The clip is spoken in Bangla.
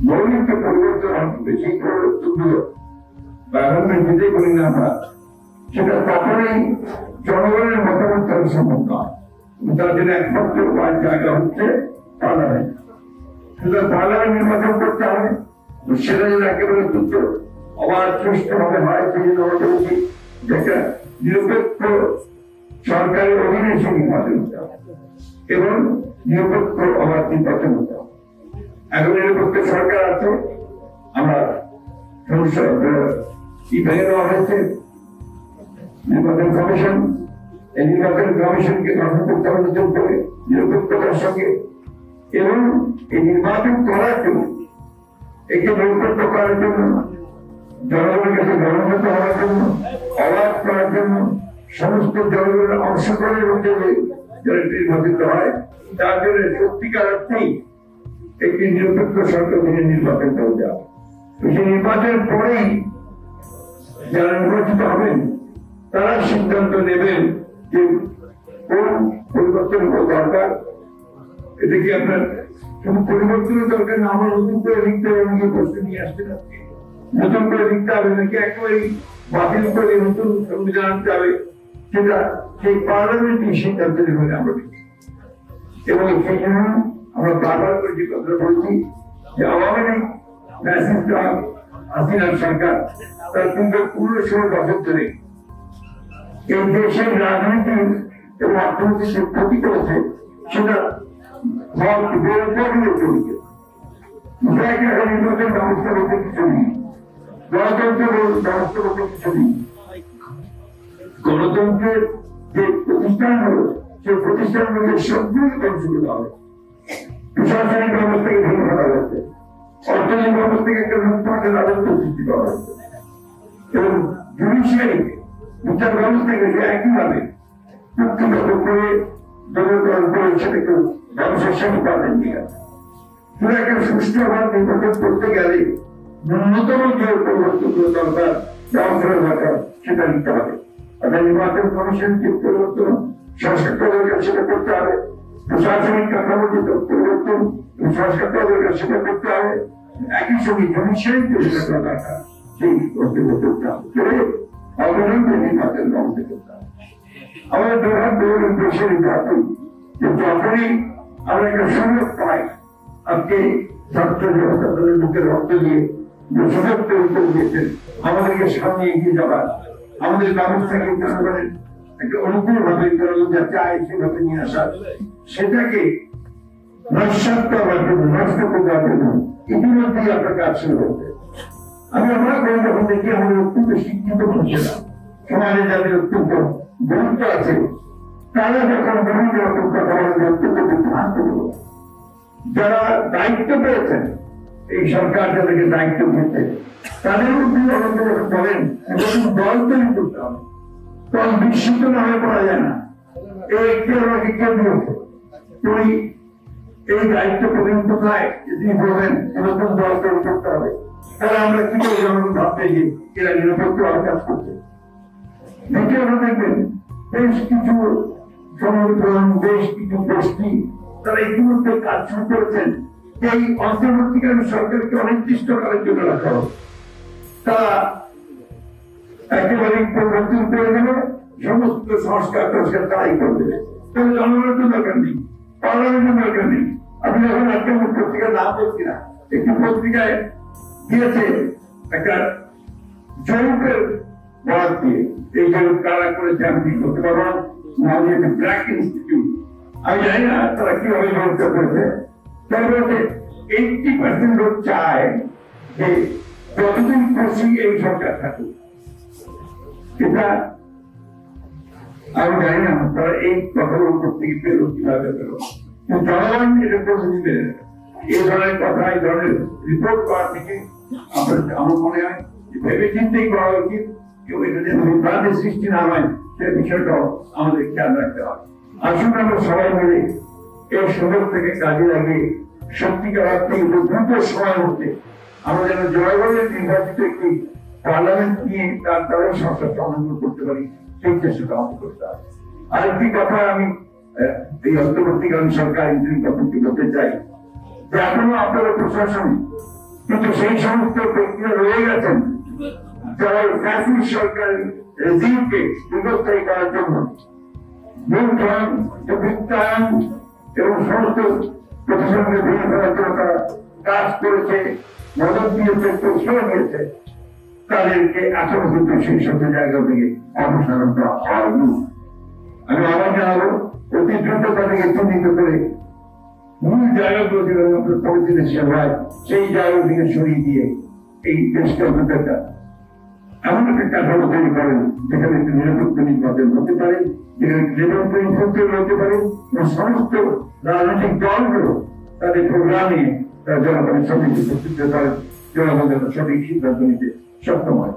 মৌলিক পরিবর্তন বেশি পরিবর্তনগুলো গভর্নমেন্ট নিজে করি না আমরা, সেটা তখনই জনগণের মতামত তার সম্ভব নয়। তার জন্য একমাত্র জায়গা হচ্ছে পার্লামেন্ট। সুতরাং পার্লামেন্ট নির্বাচন করতে হবে, সেটা যেন একেবারে দ্রুত অবাধ সুষ্ঠুভাবে হয়, সেই জন্য আমাদের উচিত একটা নিরপেক্ষ সরকারের অধীনে সে নির্বাচন হতে হবে এবং নিরপেক্ষ অবাধ নির্বাচন হতে হবে। এখন নিরপেক্ষ সরকার আছে, আমরা কি ভেঙে দেওয়া হয়েছে নির্বাচন কমিশন। এই নির্বাচন কমিশনকে গঠন করতে হবে নতুন করে নিরপেক্ষতার সঙ্গে, এবং এই নির্বাচন করার জন্য, একে নিরপেক্ষ করার জন্য, জনগণের কাছে গণগত হওয়ার জন্য, অবাধ করার জন্য, সমস্ত জনগণের অংশগ্রহণের মধ্যে যারা নির্বাচিত হয় তার জন্য সত্যিকার অর্থেই একটি নিরপেক্ষ সরকার নির্বাচন করতে হবে। সেই নির্বাচনের পরেই যারা নির্বাচিত হবেন তারা সিদ্ধান্ত নেবেন যে কোন পরিবর্তন দরকার। এটা কি আপনার কোন পরিবর্তনের দরকার না, আমার নতুন করে লিখতে হবে, আমাকে প্রশ্ন নিয়ে আসতে হবে, নতুন করে লিখতে হবে নাকি একেবারেই বাতিল করে নতুন সংবিধান আনতে হবে, সেটা সেই পার্লামেন্টই সিদ্ধান্ত নেবেন আমরা। এবং সেই জন্য আমরা বারবার করে যে কথা বলছি যে আওয়ামী লীগ হাসিনার সরকার তার কিন্তু 16 বছর ধরে এই দেশের রাজনীতি এবং অর্থনৈতিক যে ক্ষতি করেছে সেটা নির্বাচন ব্যবস্থা বলতে কিছু নেই, গণতন্ত্রের ব্যবস্থা বলতে কিছু নেই। গণতন্ত্রের যে প্রতিষ্ঠান হলো সেই প্রতিষ্ঠানগুলোকে সবগুলো ধ্বংস করা হবে। প্রশাসনিক ব্যবস্থাকে ভেঙে ফেলা হয়েছে, অর্থনৈতিক ব্যবস্থাকে একটা মুক্তমানের রাজত্ব সৃষ্টি করা হয়েছে, এবং জুডিশিয়ারি বিচার ব্যবস্থাকে সে একইভাবে মুক্তিগত করে জনগণ করে সেটাকে মানুষের সাথে পাবেন ঠিক আছে। পুরো একটা সুষ্ঠুভাবে নির্বাচন করতে গেলে ন্যূনতম যে পরিবর্তনগুলো দরকার ব্যবস্থার দরকার সেটা নিতে হবে। অর্থাৎ নির্বাচন কমিশন যে পরিবর্তন সংস্কার দরকার সেটা করতে হবে, প্রশাসনিক কাঠামোর যে পরিবর্তন সংস্কার দরকার সেটা করতে হবে, একই সঙ্গে জুডিশিয়ারি যে সেটা দরকার সেই বক্তব্য করতে হবে, অবলম্বনে নির্বাচন ব্যবস্থা করতে হবে। আমাদের দেশের নির্বাচন যে যখনই আমরা একটা সুযোগ পাই, আজকে ছাত্র জনতা দলের বুকে রক্ত দিয়ে যে সুযোগ তৈরি করে দিয়েছেন আমাদেরকে সামনে এগিয়ে যাবার, আমাদের ব্যবস্থাকে জনগণের একটা অনুকূল ভাবে জনগণ যা চায় সেভাবে নিয়ে আসা, সেটাকে নস্বাত করার জন্য, নষ্ট করে দেওয়ার জন্য ইতিমধ্যেই আপনার কাজ শুরু হয়েছে। আমি আমরা করে যখন দেখি আমাদের অত্যন্ত শিক্ষিত মানুষেরা, সমাজে যাদের অত্যন্ত গুরুত্ব আছে, তারা যখন বিভিন্ন রকম কথা বলেন অত্যন্ত বিভ্রান্ত হল। যারা দায়িত্ব পেয়েছেন, এই সরকার যাদেরকে দায়িত্ব দিয়েছে তাদের মধ্যে অনেকে বলেন দল তৈরি করতে হবে, দল বিস্মিত না হয়ে পড়া যায় না, এই আমাকে কেউ দিয়েছে, তুই এই দায়িত্ব প্রদান কোথায় তিনি বলবেন নতুন দল তৈরি করতে হবে। তাহলে আমরা কি করে জনগণ ভাবতে যে এরা নিরপেক্ষ কাজ করছে। দ্বিতীয়ত দেখবেন বেশ কিছু সংগঠন, বেশ কিছু গোষ্ঠী তারা ইতিমধ্যে কাজ শুরু করেছেন এই অন্তর্বর্তীকালীন সরকারকে অনির্দিষ্টকালের জন্য রাখা হবে। তারা একেবারে পরিবর্তন করে দেবে, সমস্ত সংস্কার তারাই করে দেবে। তাহলে জনগণের তো দরকার নেই, পার্লামেন্টের দরকার নেই। আপনি যখন আজকে পত্রিকার নাম বলছি না, একটি পত্রিকায় দিয়েছে একটা জরিপের বরাদ দিয়ে, এই জরিপ কারা করেছে আমি ঠিক করতে পারবো না, ব্ল্যাক ইনস্টিটিউট, আমি জানি না তারা কিভাবে জরিপটা করেছে। তারা বলছে 80% লোক চায় যে যতদিন খুশি এই সরকার থাকুক। এটা আমি জানি না তারা এই কথাগুলো করতে পেল কিভাবে পেল, জনগণ এটা করে দিবে। এই ধরনের কথা, এই ধরনের রিপোর্ট করা থেকে আমার মনে হয় ভেবে চিন্তেই করা উচিত, কেউ এটা যেন বিভ্রান্তির সৃষ্টি না হয় সে বিষয়টাও আমাদের খেয়াল রাখতে হবে। আসুন আমরা সবাই মিলে এই সুযোগ থেকে কাজে লাগিয়ে সত্যিকার অর্থে দ্রুত সময়ের মধ্যে আমরা যেন জনগণের নির্বাচিত একটি পার্লামেন্ট নিয়ে তার দ্বারা সংসদ সমাধান করতে পারি, সেই চেষ্টা আমাদের করতে হবে। আরেকটি কথা আমি এই অন্তর্বর্তীকালীন সরকার বলতে চাই যে এখনো আপনারা প্রশাসন কিন্তু সেই সমস্ত ব্যক্তিরা রয়ে গেছেন যারা ফ্যাসিস্ট সরকার রেজিমকে দীর্ঘস্থায়ী করার জন্য লুণ্ঠন বিত্তায়ন এবং সমস্ত প্রতিষ্ঠানকে ভেঙে ফেলার জন্য তারা কাজ করেছে, মদত দিয়েছে, প্রশ্রয় দিয়েছে, তাদেরকে এখনো কিন্তু সেই সব জায়গা থেকে অপসারণ করা হয়নি। আমি আবার জানাবো অতি দ্রুত তাদেরকে চিহ্নিত করে মূল জায়গাগুলো যেগুলো পরিস্থিতি হয় সেই জায়গা থেকে সরিয়ে দিয়ে এই দেশকে অন্তত এমন একটা কাঠামো তৈরি করেন যেখানে একটি নিরাপত্তা নির্বাচন হতে পারে, যেখানে নিরাপত্তা হতে পারে এবং সমস্ত রাজনৈতিক দলগুলো তাদের প্রোগ্রামে তারা জনগণের সঠিক উপস্থিত হতে পারে, জনগণের সঠিক সিদ্ধান্ত নিতে সক্ষম হয়।